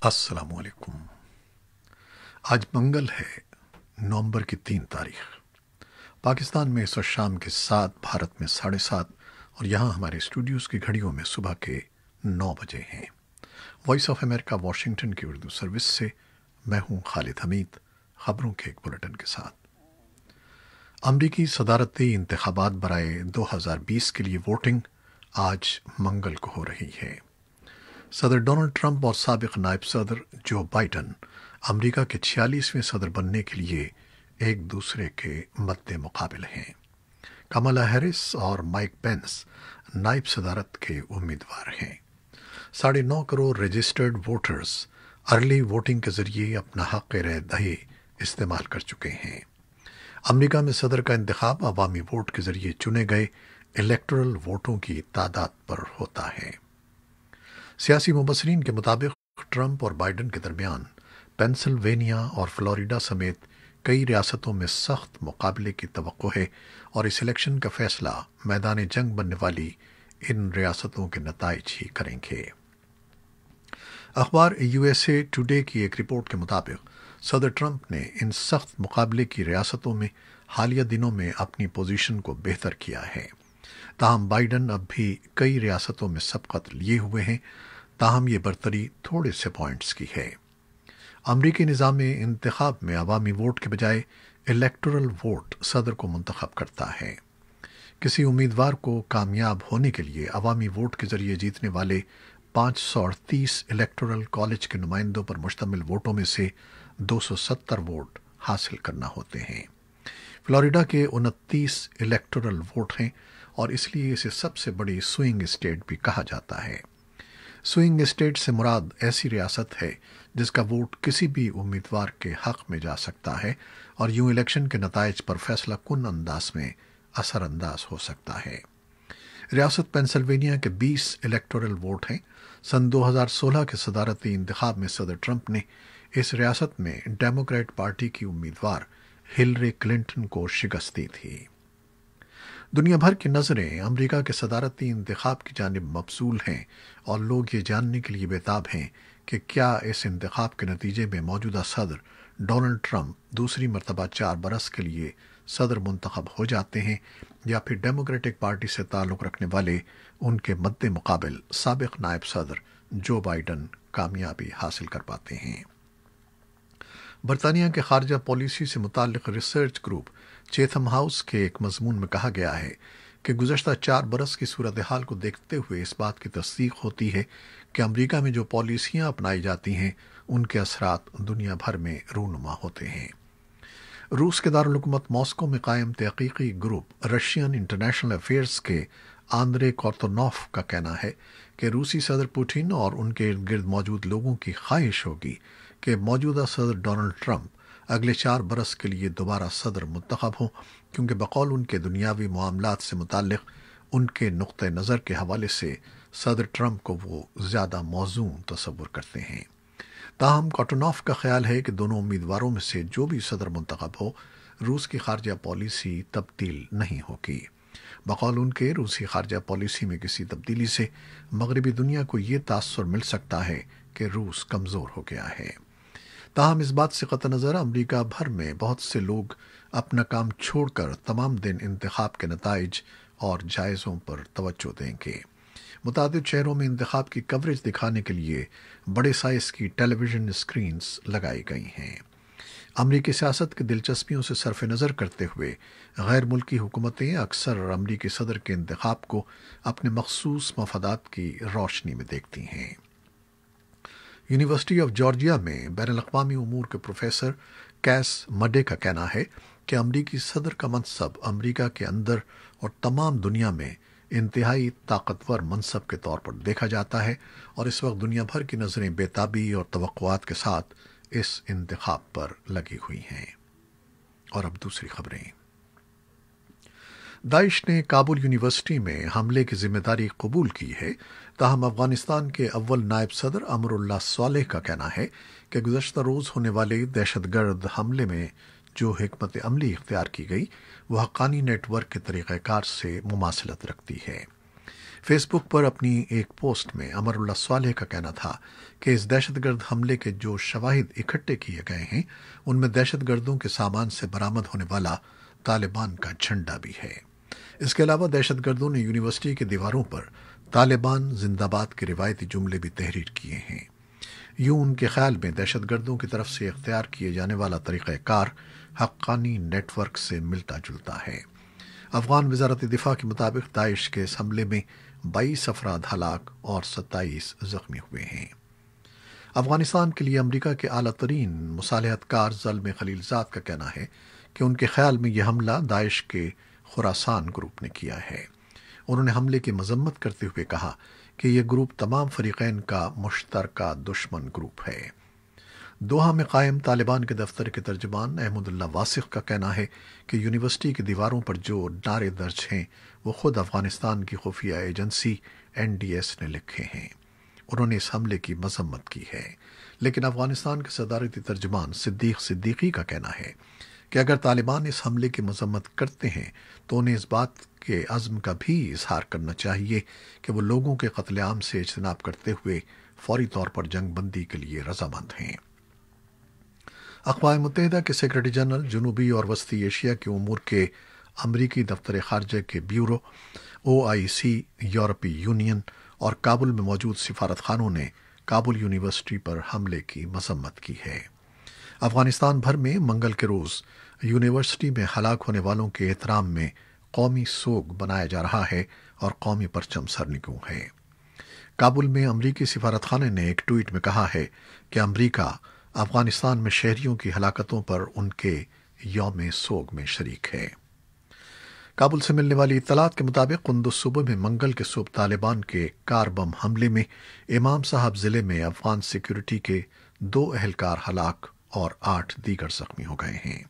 السلام علیکم۔ آج منگل ہے، نومبر کی 3 تاریخ۔ پاکستان میں اس وقت شام کے 7، بھارت میں 7:30 اور یہاں ہمارے اسٹوڈیوز کی گھڑیوں میں صبح کے 9 بجے ہیں۔ وائس آف امریکہ واشنگٹن کی اردو سروس سے میں ہوں خالد حمید، خبروں کے ایک بلٹن کے ساتھ۔ امریکی صدارتی انتخابات برائے 2020 کے لیے ووٹنگ آج منگل کو ہو رہی ہے۔ صدر ڈونلڈ ٹرمپ اور سابق نائب صدر جو بائیڈن امریکہ کے 46ویں صدر بننے کے لیے ایک دوسرے کے مد مقابل ہیں۔ کمالا ہیرس اور مائک پینس نائب صدارت کے امیدوار ہیں۔ 9.5 crore registered voters early voting کے ذریعے اپنا حق رائے دہی استعمال کر چکے ہیں۔ امریکہ میں صدر کا انتخاب عوامی ووٹ کے ذریعے چنے گئے الیکٹورل ووٹوں کی تعداد پر ہوتا ہے۔ سیاسی مبصرین کے مطابق ٹرمپ اور بائیڈن کے درمیان پینسلوینیا اور فلوریڈا سمیت کئی ریاستوں میں سخت مقابلے کی توقع ہے اور اس الیکشن کا فیصلہ میدان جنگ بننے والی ان ریاستوں کے نتائج ہی کریں گے۔ اخبار USA ٹوڈے کی ایک رپورٹ کے مطابق صدر ٹرمپ نے ان سخت مقابلے کی ریاستوں میں حالیہ دنوں میں اپنی پوزیشن کو بہتر کیا ہے۔ تاہم بائیڈن اب بھی کئی ریاستوں میں سبقت لیے ہوئے ہیں، تاہم یہ برتری تھوڑے سے پوائنٹس کی ہے۔ امریکی نظام انتخاب میں عوامی ووٹ کے بجائے الیکٹورل ووٹ صدر کو منتخب کرتا ہے۔ کسی امیدوار کو کامیاب ہونے کے لیے عوامی ووٹ کے ذریعے جیتنے والے 538 الیکٹورل کالج کے نمائندوں پر مشتمل ووٹوں میں سے 270 ووٹ حاصل کرنا ہوتے ہیں۔ فلوریڈا کے 29 الیکٹورل ووٹ ہیں اور اس لیے اسے سب سے بڑی سوئنگ اسٹیٹ بھی کہا جاتا ہے۔ سوئنگ اسٹیٹ سے مراد ایسی ریاست ہے جس کا ووٹ کسی بھی امیدوار کے حق میں جا سکتا ہے اور یوں الیکشن کے نتائج پر فیصلہ کن انداز میں اثر انداز ہو سکتا ہے۔ ریاست پینسلوینیا کے 20 الیکٹورل ووٹ ہیں۔ سن 2016 کے صدارتی انتخاب میں صدر ٹرمپ نے اس ریاست میں ڈیموکریٹ پارٹی کی امیدوار ہلری کلنٹن کو شکست دی تھی۔ دنیا بھر کی نظریں امریکہ کے صدارتی انتخاب کی جانب مبذول ہیں اور لوگ یہ جاننے کے لیے بیتاب ہیں کہ کیا اس انتخاب کے نتیجے میں موجودہ صدر ڈونلڈ ٹرمپ دوسری مرتبہ 4 برس کے لیے صدر منتخب ہو جاتے ہیں یا پھر ڈیموکریٹک پارٹی سے تعلق رکھنے والے ان کے مد مقابل سابق نائب صدر جو بائیڈن کامیابی حاصل کر پاتے ہیں۔ برطانیہ کے خارجہ پالیسی سے متعلق ریسرچ گروپ چیتھم ہاؤس کے ایک مضمون میں کہا گیا ہے کہ گزشتہ 4 برس کی صورتحال کو دیکھتے ہوئے اس بات کی تصدیق ہوتی ہے کہ امریکہ میں جو پالیسیاں اپنائی جاتی ہیں ان کے اثرات دنیا بھر میں رونما ہوتے ہیں۔ روس کے دارالحکومت ماسکو میں قائم تحقیقی گروپ رشین انٹرنیشنل افیئرز کے آندرے کورتونوف کا کہنا ہے کہ روسی صدر پوٹن اور ان کے ارد گرد موجود لوگوں کی خواہش ہوگی کہ موجودہ صدر ڈونلڈ ٹرمپ اگلے 4 برس کے لیے دوبارہ صدر منتخب ہوں، کیونکہ بقول ان کے دنیاوی معاملات سے متعلق ان کے نقطہ نظر کے حوالے سے صدر ٹرمپ کو وہ زیادہ موزوں تصور کرتے ہیں۔ تاہم کورتونوف کا خیال ہے کہ دونوں امیدواروں میں سے جو بھی صدر منتخب ہو، روس کی خارجہ پالیسی تبدیل نہیں ہوگی۔ بقول ان کے روسی خارجہ پالیسی میں کسی تبدیلی سے مغربی دنیا کو یہ تاثر مل سکتا ہے کہ روس کمزور ہو گیا ہے۔ تاہم اس بات سے قطع نظر امریکہ بھر میں بہت سے لوگ اپنا کام چھوڑ کر تمام دن انتخاب کے نتائج اور جائزوں پر توجہ دیں گے۔ متعدد شہروں میں انتخاب کی کوریج دکھانے کے لیے بڑے سائز کی ٹیلی ویژن اسکرینز لگائی گئی ہیں۔ امریکی سیاست کی دلچسپیوں سے صرف نظر کرتے ہوئے غیر ملکی حکومتیں اکثر امریکی صدر کے انتخاب کو اپنے مخصوص مفادات کی روشنی میں دیکھتی ہیں۔ یونیورسٹی آف جارجیا میں بین الاقوامی امور کے پروفیسر کیس مڈے کا کہنا ہے کہ امریکی صدر کا منصب امریکہ کے اندر اور تمام دنیا میں انتہائی طاقتور منصب کے طور پر دیکھا جاتا ہے اور اس وقت دنیا بھر کی نظریں بیتابی اور توقعات کے ساتھ اس انتخاب پر لگی ہوئی ہیں۔ اور اب دوسری خبریں۔ داعش نے کابل یونیورسٹی میں حملے کی ذمہ داری قبول کی ہے، تاہم افغانستان کے اول نائب صدر امر اللہ صالح کا کہنا ہے کہ گزشتہ روز ہونے والے دہشت گرد حملے میں جو حکمت عملی اختیار کی گئی وہ حقانی نیٹ ورک کے طریقہ کار سے مماثلت رکھتی ہے۔ فیس بک پر اپنی ایک پوسٹ میں امر اللہ صالح کا کہنا تھا کہ اس دہشت گرد حملے کے جو شواہد اکٹھے کیے گئے ہیں ان میں دہشت گردوں کے سامان سے برآمد ہونے والا طالبان کا جھنڈا بھی ہے۔ اس کے علاوہ دہشت گردوں نے یونیورسٹی کی دیواروں پر طالبان زندہ باد کے روایتی جملے بھی تحریر کیے ہیں۔ یوں ان کے خیال میں دہشت گردوں کی طرف سے اختیار کیے جانے والا طریقہ کار حقانی نیٹ ورک سے ملتا جلتا ہے۔ افغان وزارت دفاع کے مطابق داعش کے اس حملے میں 22 افراد ہلاک اور 27 زخمی ہوئے ہیں۔ افغانستان کے لیے امریکہ کے اعلیٰ ترین مصالحت کار زلمے خلیل زاد کا کہنا ہے کہ ان کے خیال میں یہ حملہ داعش کے خراسان گروپ نے کیا ہے۔ انہوں نے حملے کی مذمت کرتے ہوئے کہا کہ یہ گروپ تمام فریقین کا مشترکہ دشمن گروپ ہے۔ دوحہ میں قائم طالبان کے دفتر کے ترجمان احمد اللہ واسق کا کہنا ہے کہ یونیورسٹی کی دیواروں پر جو نعرے درج ہیں وہ خود افغانستان کی خفیہ ایجنسی NDS نے لکھے ہیں۔ انہوں نے اس حملے کی مذمت کی ہے، لیکن افغانستان کے صدارتی ترجمان صدیق صدیقی کا کہنا ہے کہ اگر طالبان اس حملے کی مذمت کرتے ہیں تو انہیں اس بات کے عزم کا بھی اظہار کرنا چاہیے کہ وہ لوگوں کے قتل عام سے اجتناب کرتے ہوئے فوری طور پر جنگ بندی کے لیے رضامند ہیں۔ اقوام متحدہ کے سیکرٹری جنرل جنوبی اور وسطی ایشیا کے امور کے امریکی دفتر خارجہ کے بیورو OIC، یورپی یونین اور کابل میں موجود سفارت خانوں نے کابل یونیورسٹی پر حملے کی مذمت کی ہے۔ افغانستان بھر میں منگل کے روز یونیورسٹی میں ہلاک ہونے والوں کے احترام میں قومی سوگ منایا جا رہا ہے اور قومی پرچم سرنگوں ہے۔ کابل میں امریکی سفارت خانے نے ایک ٹویٹ میں کہا ہے کہ امریکہ افغانستان میں شہریوں کی ہلاکتوں پر ان کے یوم سوگ میں شریک ہے۔ کابل سے ملنے والی اطلاعات کے مطابق قندوز صوبے میں منگل کے صبح طالبان کے کار بم حملے میں امام صاحب ضلع میں افغان سیکیورٹی کے 2 اہلکار ہلاک اور 8 دیگر زخمی ہو گئے ہیں۔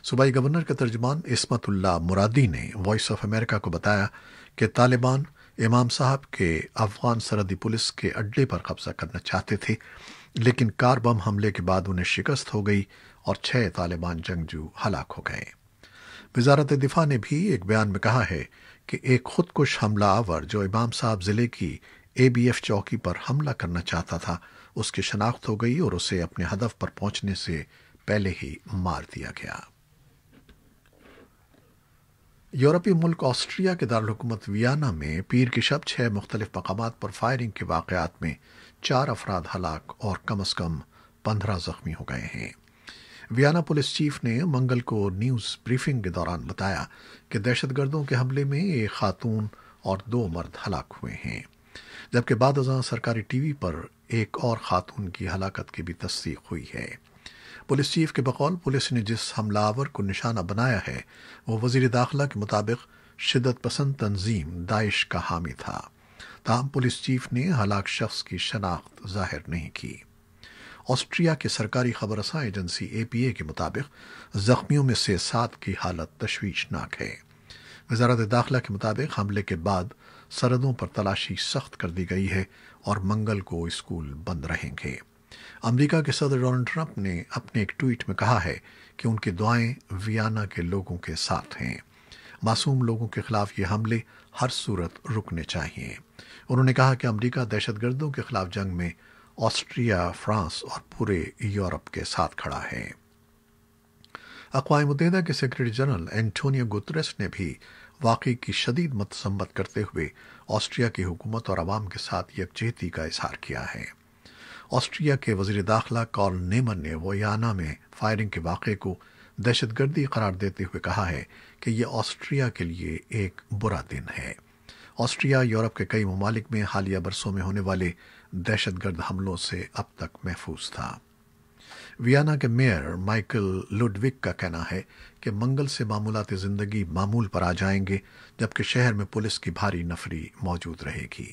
صوبائی گورنر کے ترجمان عصمت اللہ مرادی نے وائس آف امریکہ کو بتایا کہ طالبان امام صاحب کے افغان سرحدی پولیس کے اڈے پر قبضہ کرنا چاہتے تھے، لیکن کار بم حملے کے بعد انہیں شکست ہو گئی اور 6 طالبان جنگجو ہلاک ہو گئے۔ وزارت دفاع نے بھی ایک بیان میں کہا ہے کہ ایک خودکش حملہ آور جو امام صاحب ضلع کی ABF چوکی پر حملہ کرنا چاہتا تھا اس کی شناخت ہو گئی اور اسے اپنے ہدف پر پہنچنے سے پہلے ہی مار دیا گیا۔ یورپی ملک آسٹریا کے دارالحکومت ویانا میں پیر کی شب 6 مختلف مقامات پر فائرنگ کے واقعات میں 4 افراد ہلاک اور کم از کم 15 زخمی ہو گئے ہیں۔ ویانا پولیس چیف نے منگل کو نیوز بریفنگ کے دوران بتایا کہ دہشت گردوں کے حملے میں ایک خاتون اور 2 مرد ہلاک ہوئے ہیں، جبکہ بعد ازاں سرکاری ٹی وی پر ایک اور خاتون کی ہلاکت کی بھی تصدیق ہوئی ہے۔ پولیس چیف کے بقول پولیس نے جس حملہ آور کو نشانہ بنایا ہے وہ وزیر داخلہ کے مطابق شدت پسند تنظیم داعش کا حامی تھا، تاہم پولیس چیف نے ہلاک شخص کی شناخت ظاہر نہیں کی۔ آسٹریا کی سرکاری خبر رساں ایجنسی APA کے مطابق زخمیوں میں سے 7 کی حالت تشویشناک ہے۔ وزارت داخلہ کے مطابق حملے کے بعد سرحدوں پر تلاشی سخت کر دی گئی ہے اور منگل کو اسکول بند رہیں گے۔ امریکہ کے صدر ڈونلڈ ٹرمپ نے اپنے ایک ٹویٹ میں کہا ہے کہ ان کی دعائیں ویانا کے لوگوں کے ساتھ ہیں۔ معصوم لوگوں کے خلاف یہ حملے ہر صورت رکنے چاہیے۔ انہوں نے کہا کہ امریکہ دہشت گردوں کے خلاف جنگ میں آسٹریا، فرانس اور پورے یورپ کے ساتھ کھڑا ہے۔ اقوام متحدہ کے سیکرٹری جنرل اینٹونیو گوتریس نے بھی واقعے کی شدید مذمت کرتے ہوئے آسٹریا کی حکومت اور عوام کے ساتھ یکجہتی کا اظہار کیا ہے۔ آسٹریا کے وزیر داخلہ کارل نیمر نے ویانا میں فائرنگ کے واقعے کو دہشت گردی قرار دیتے ہوئے کہا ہے کہ یہ آسٹریا کے لیے ایک برا دن ہے۔ آسٹریا یورپ کے کئی ممالک میں حالیہ برسوں میں ہونے والے دہشت گرد حملوں سے اب تک محفوظ تھا۔ ویانا کے میئر مائیکل لوڈوک کا کہنا ہے کہ منگل سے معمولات زندگی معمول پر آ جائیں گے، جبکہ شہر میں پولیس کی بھاری نفری موجود رہے گی۔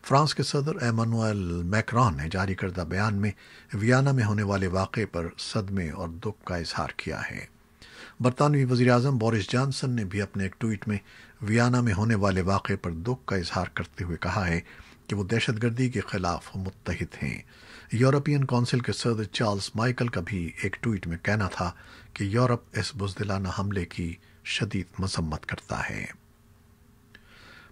فرانس کے صدر ایمانوئل میکرون نے جاری کردہ بیان میں ویانا میں ہونے والے واقعے پر صدمے اور دکھ کا اظہار کیا ہے۔ برطانوی وزیر اعظم بورس جانسن نے بھی اپنے ایک ٹویٹ میں ویانا میں ہونے والے واقعے پر دکھ کا اظہار کرتے ہوئے کہا ہے کہ وہ دہشت گردی کے خلاف متحد ہیں۔ یورپین کونسل کے صدر چارلز مائیکل کا بھی ایک ٹویٹ میں کہنا تھا کہ یورپ اس بزدلانہ حملے کی شدید مذمت کرتا ہے۔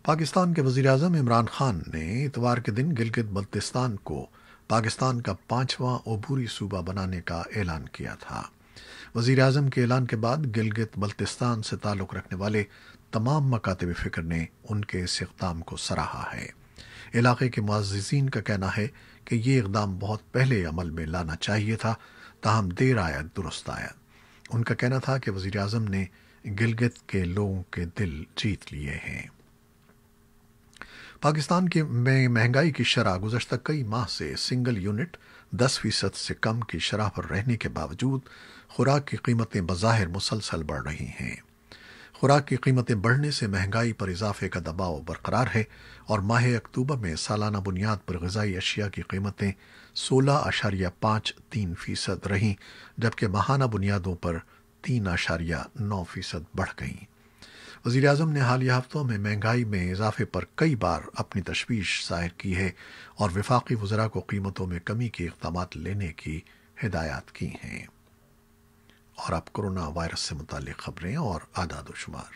پاکستان کے وزیراعظم عمران خان نے اتوار کے دن گلگت بلتستان کو پاکستان کا 5واں عبوری صوبہ بنانے کا اعلان کیا تھا۔ وزیراعظم کے اعلان کے بعد گلگت بلتستان سے تعلق رکھنے والے تمام مکاتب فکر نے ان کے اس اقدام کو سراہا ہے۔ علاقے کے معززین کا کہنا ہے کہ یہ اقدام بہت پہلے عمل میں لانا چاہیے تھا، تاہم دیر آید درست آید۔ ان کا کہنا تھا کہ وزیراعظم نے گلگت کے لوگوں کے دل جیت لیے ہیں۔ پاکستان میں مہنگائی کی شرح گزشتہ کئی ماہ سے سنگل یونٹ 10% سے کم کی شرح پر رہنے کے باوجود خوراک کی قیمتیں بظاہر مسلسل بڑھ رہی ہیں۔ خوراک کی قیمتیں بڑھنے سے مہنگائی پر اضافے کا دباؤ برقرار ہے اور ماہ اکتوبر میں سالانہ بنیاد پر غذائی اشیاء کی قیمتیں 16.53% رہیں، جبکہ ماہانہ بنیادوں پر 3.9% بڑھ گئیں۔ وزیراعظم نے حالیہ ہفتوں میں مہنگائی میں اضافے پر کئی بار اپنی تشویش ظاہر کی ہے اور وفاقی وزراء کو قیمتوں میں کمی کے اقدامات لینے کی ہدایات کی ہیں۔ اور اب کورونا وائرس سے متعلق خبریں اور اعداد و شمار۔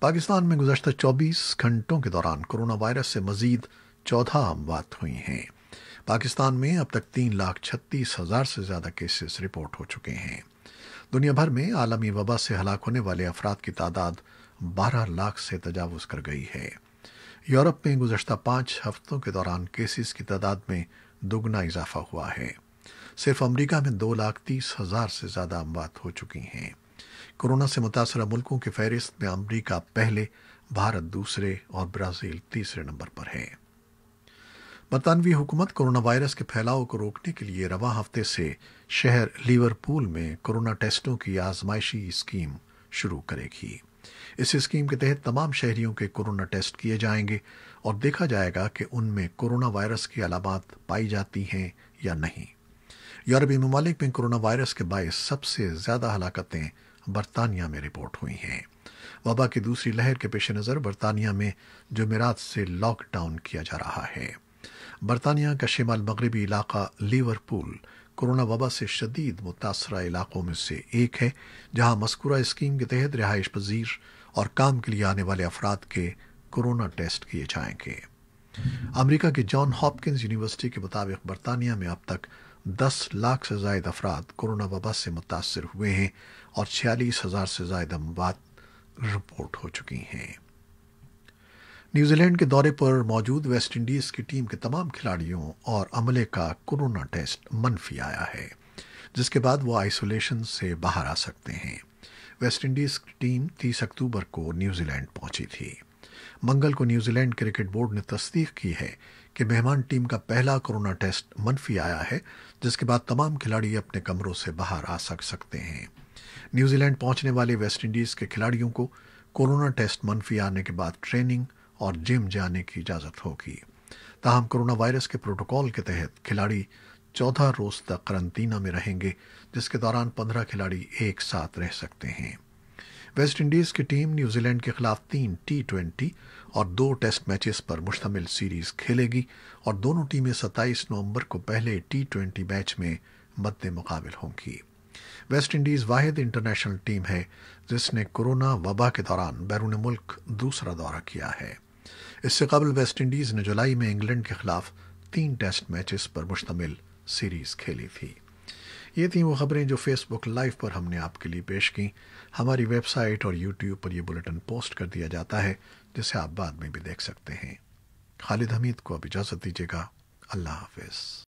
پاکستان میں گزشتہ 24 گھنٹوں کے دوران کورونا وائرس سے مزید 14 اموات ہوئی ہیں۔ پاکستان میں اب تک 3,36,000 سے زیادہ کیسز رپورٹ ہو چکے ہیں۔ دنیا بھر میں عالمی وبا سے ہلاک ہونے والے افراد کی تعداد 12 لاکھ سے تجاوز کر گئی ہے۔ یورپ میں گزشتہ 5 ہفتوں کے دوران کیسز کی تعداد میں دوگنا اضافہ ہوا ہے۔ صرف امریکہ میں 2,30,000 سے زیادہ اموات ہو چکی ہیں۔ کورونا سے متاثرہ ملکوں کی فہرست میں امریکہ پہلے، بھارت دوسرے اور برازیل تیسرے نمبر پر ہے۔ برطانوی حکومت کورونا وائرس کے پھیلاؤ کو روکنے کے لیے رواں ہفتے سے شہر لیورپول میں کورونا ٹیسٹوں کی آزمائشی اسکیم شروع کرے گی۔ اس اسکیم کے تحت تمام شہریوں کے کورونا ٹیسٹ کیے جائیں گے اور دیکھا جائے گا کہ ان میں کورونا وائرس کی علامات پائی جاتی ہیں یا نہیں۔ یورپی ممالک میں کورونا وائرس کے باعث سب سے زیادہ ہلاکتیں برطانیہ میں رپورٹ ہوئی ہیں۔ وبا کی دوسری لہر کے پیش نظر برطانیہ میں جمعرات سے لاک ڈاؤن کیا جا رہا ہے۔ برطانیہ کا شمال مغربی علاقہ لیورپول کورونا وبا سے شدید متاثرہ علاقوں میں سے ایک ہے، جہاں مذکورہ اسکیم کے تحت رہائش پذیر اور کام کے لیے آنے والے افراد کے کورونا ٹیسٹ کیے جائیں گے۔ امریکہ کی جان ہاپکنز یونیورسٹی کے مطابق برطانیہ میں اب تک 10 لاکھ سے زائد افراد کورونا وبا سے متاثر ہوئے ہیں اور 46,000 سے زائد اموات رپورٹ ہو چکی ہیں۔ نیوزی لینڈ کے دورے پر موجود ویسٹ انڈیز کی ٹیم کے تمام کھلاڑیوں اور عملے کا کورونا ٹیسٹ منفی آیا ہے، جس کے بعد وہ آئسولیشن سے باہر آ سکتے ہیں۔ ویسٹ انڈیز کی ٹیم 30 اکتوبر کو نیوزی لینڈ پہنچی تھی۔ منگل کو نیوزی لینڈ کرکٹ بورڈ نے تصدیق کی ہے کہ مہمان ٹیم کا پہلا کورونا ٹیسٹ منفی آیا ہے، جس کے بعد تمام کھلاڑی اپنے کمروں سے باہر آ سکتے ہیں۔ نیوزی لینڈ پہنچنے والے ویسٹ انڈیز کے کھلاڑیوں کو کورونا ٹیسٹ منفی آنے کے بعد ٹریننگ اور جم جانے کی اجازت ہوگی۔ تاہم کورونا وائرس کے پروٹوکول کے تحت کھلاڑی 14 روز تک قرنطینہ میں رہیں گے، جس کے دوران 15 کھلاڑی ایک ساتھ رہ سکتے ہیں۔ ویسٹ انڈیز کی ٹیم نیوزی لینڈ کے خلاف 3 T20 اور 2 ٹیسٹ میچز پر مشتمل سیریز کھیلے گی اور دونوں ٹیمیں 27 نومبر کو پہلے T20 میچ میں مد مقابل ہوں گی۔ ویسٹ انڈیز واحد انٹرنیشنل ٹیم ہے جس نے کورونا وبا کے دوران بیرون ملک دوسرا دورہ کیا ہے۔ اس سے قبل ویسٹ انڈیز نے جولائی میں انگلینڈ کے خلاف 3 ٹیسٹ میچز پر مشتمل سیریز کھیلی تھی۔ یہ تھیں وہ خبریں جو فیس بک لائیو پر ہم نے آپ کے لیے پیش کی۔ ہماری ویب سائٹ اور یوٹیوب پر یہ بلیٹن پوسٹ کر دیا جاتا ہے، جسے آپ بعد میں بھی دیکھ سکتے ہیں۔ خالد حمید کو اب اجازت دیجیے گا۔ اللہ حافظ۔